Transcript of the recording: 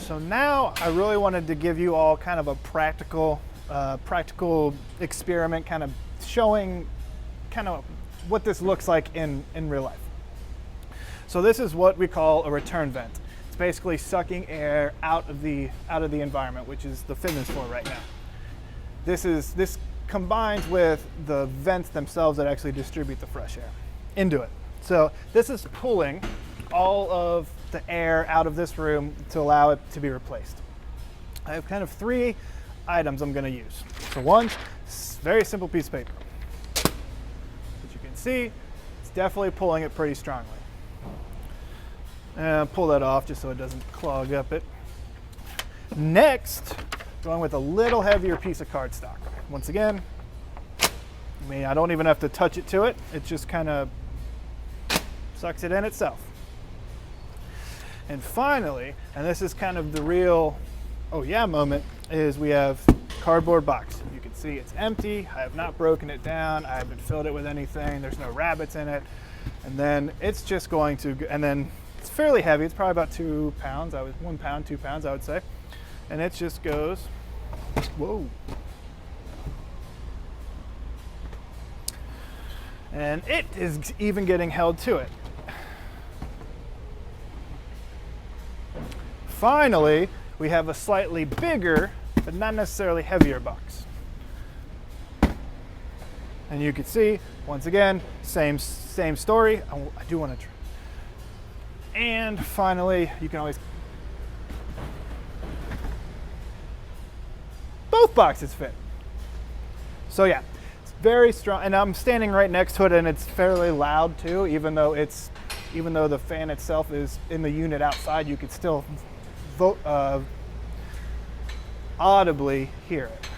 So now I really wanted to give you all kind of a practical experiment, kind of showing kind of what this looks like in real life. So this is what we call a return vent. It's basically sucking air out of the environment, which is the fitness floor right now. This combines with the vents themselves that actually distribute the fresh air into it. So this is pulling all of the air out of this room to allow it to be replaced. I have kind of 3 items I'm going to use. So one, very simple piece of paper. As you can see, it's definitely pulling it pretty strongly. And pull that off just so it doesn't clog up it. Next, going with a little heavier piece of cardstock. Once again, I don't even have to touch it to it. It just kind of sucks it in itself. And finally, and this is kind of the real oh yeah moment, is we have cardboard box. You can see it's empty. I have not broken it down. I haven't filled it with anything. There's no rabbits in it. And then it's just going to, and then it's fairly heavy. It's probably about 2 pounds. 1 pound, 2 pounds, I would say. And it just goes, whoa. And it is even getting held to it. Finally, we have a slightly bigger, but not necessarily heavier box. And you can see, once again, same story. I do want to try. And finally, you can always, both boxes fit. So yeah, it's very strong, and I'm standing right next to it, and it's fairly loud too. Even though the fan itself is in the unit outside, you could still audibly hear it.